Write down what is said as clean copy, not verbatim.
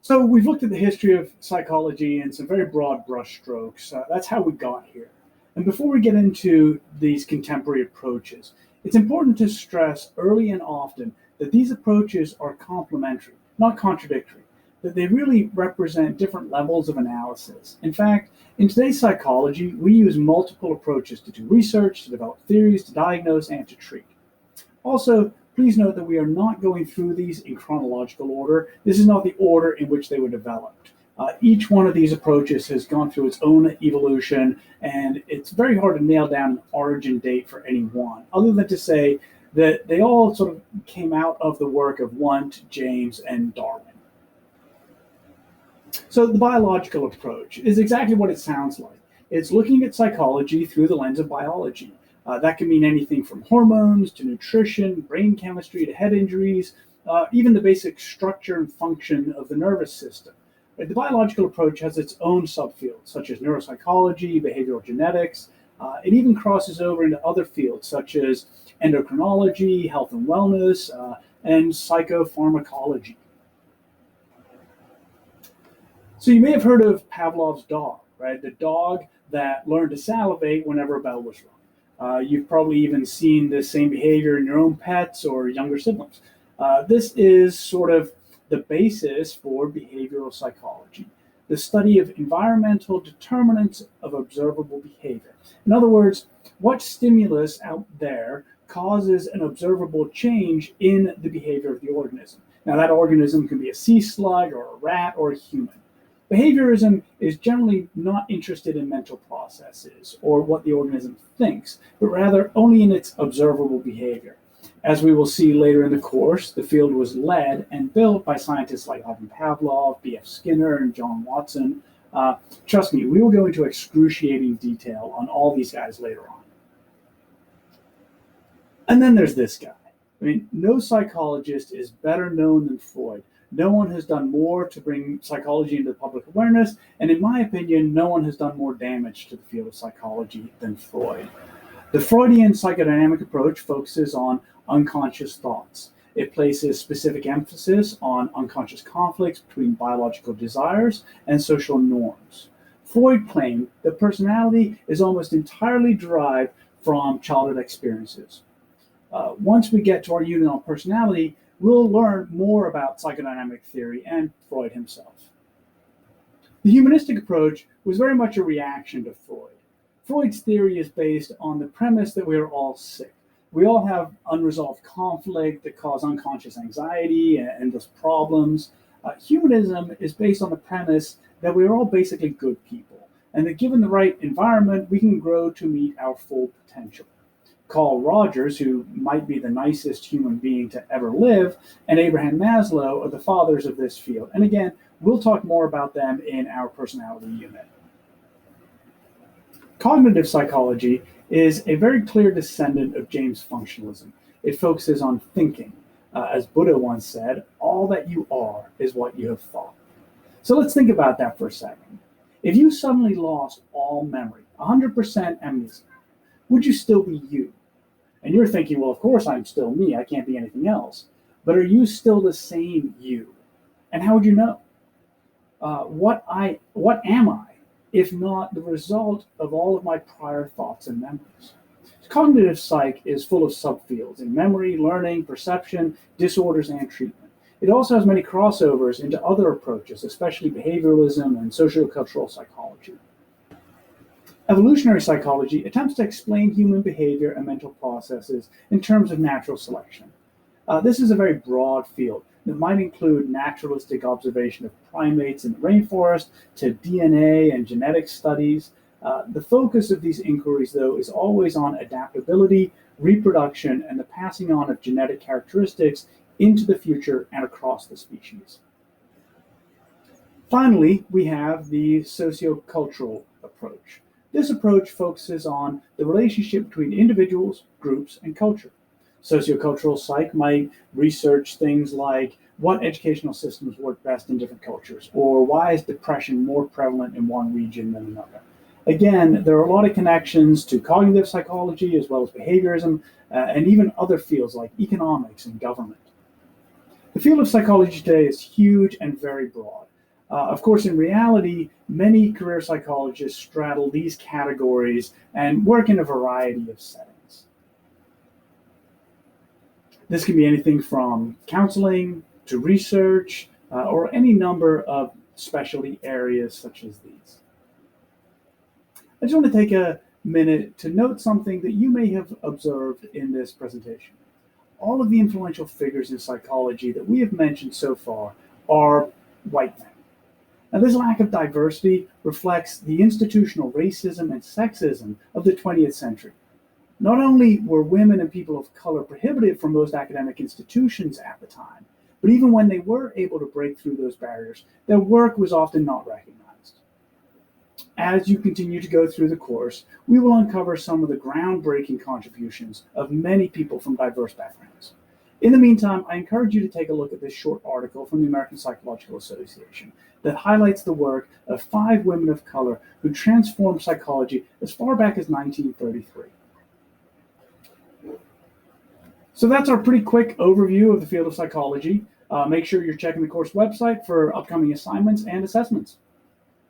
So we've looked at the history of psychology in some very broad brushstrokes. That's how we got here. And before we get into these contemporary approaches, it's important to stress early and often that these approaches are complementary, not contradictory, that they really represent different levels of analysis. In fact, in today's psychology, we use multiple approaches to do research, to develop theories, to diagnose, and to treat. Also, please note that we are not going through these in chronological order. This is not the order in which they were developed. Each one of these approaches has gone through its own evolution, and it's very hard to nail down an origin date for any one, other than to say that they all sort of came out of the work of Wundt, James, and Darwin. So the biological approach is exactly what it sounds like. It's looking at psychology through the lens of biology. That can mean anything from hormones to nutrition, brain chemistry to head injuries, even the basic structure and function of the nervous system. The biological approach has its own subfields, such as neuropsychology, behavioral genetics. It even crosses over into other fields, such as endocrinology, health and wellness, and psychopharmacology. So you may have heard of Pavlov's dog, right? The dog that learned to salivate whenever a bell was rung. You've probably even seen this same behavior in your own pets or younger siblings. This is sort of the basis for behavioral psychology, the study of environmental determinants of observable behavior. In other words, what stimulus out there causes an observable change in the behavior of the organism. Now, that organism can be a sea slug or a rat or a human. Behaviorism is generally not interested in mental processes or what the organism thinks, but rather only in its observable behavior. As we will see later in the course, the field was led and built by scientists like Ivan Pavlov, B.F. Skinner, and John Watson. Trust me, we will go into excruciating detail on all these guys later on. And then there's this guy. I mean, no psychologist is better known than Freud. No one has done more to bring psychology into public awareness, and in my opinion, no one has done more damage to the field of psychology than Freud. The Freudian psychodynamic approach focuses on unconscious thoughts. It places specific emphasis on unconscious conflicts between biological desires and social norms. Freud claimed that personality is almost entirely derived from childhood experiences. Once we get to our unit on personality, we'll learn more about psychodynamic theory and Freud himself. The humanistic approach was very much a reaction to Freud. Freud's theory is based on the premise that we are all sick. We all have unresolved conflict that cause unconscious anxiety and endless problems. Humanism is based on the premise that we are all basically good people, and that given the right environment, we can grow to meet our full potential. Carl Rogers, who might be the nicest human being to ever live, and Abraham Maslow are the fathers of this field. And again, we'll talk more about them in our personality unit. Cognitive psychology is a very clear descendant of James functionalism. It focuses on thinking. As Buddha once said, all that you are is what you have thought. So let's think about that for a second. If you suddenly lost all memory, 100% amnesia, would you still be you? And you're thinking, well, of course I'm still me. I can't be anything else. But are you still the same you? And how would you know? What am I, if not the result of all of my prior thoughts and memories? Cognitive psych is full of subfields in memory, learning, perception, disorders, and treatment. It also has many crossovers into other approaches, especially behavioralism and sociocultural psychology. Evolutionary psychology attempts to explain human behavior and mental processes in terms of natural selection. This is a very broad field that might include naturalistic observation of primates in the rainforest to DNA and genetic studies. The focus of these inquiries, though, is always on adaptability, reproduction, and the passing on of genetic characteristics into the future and across the species. Finally, we have the sociocultural approach. This approach focuses on the relationship between individuals, groups, and culture. Sociocultural psych might research things like what educational systems work best in different cultures, or why is depression more prevalent in one region than another. Again, there are a lot of connections to cognitive psychology as well as behaviorism, and even other fields like economics and government. The field of psychology today is huge and very broad. Of course, in reality, many career psychologists straddle these categories and work in a variety of settings. This can be anything from counseling to research or any number of specialty areas such as these. I just want to take a minute to note something that you may have observed in this presentation. All of the influential figures in psychology that we have mentioned so far are white men. Now, this lack of diversity reflects the institutional racism and sexism of the 20th century. Not only were women and people of color prohibited from most academic institutions at the time, but even when they were able to break through those barriers, their work was often not recognized. As you continue to go through the course, we will uncover some of the groundbreaking contributions of many people from diverse backgrounds. In the meantime, I encourage you to take a look at this short article from the American Psychological Association that highlights the work of 5 women of color who transformed psychology as far back as 1933. So that's our pretty quick overview of the field of psychology. Make sure you're checking the course website for upcoming assignments and assessments.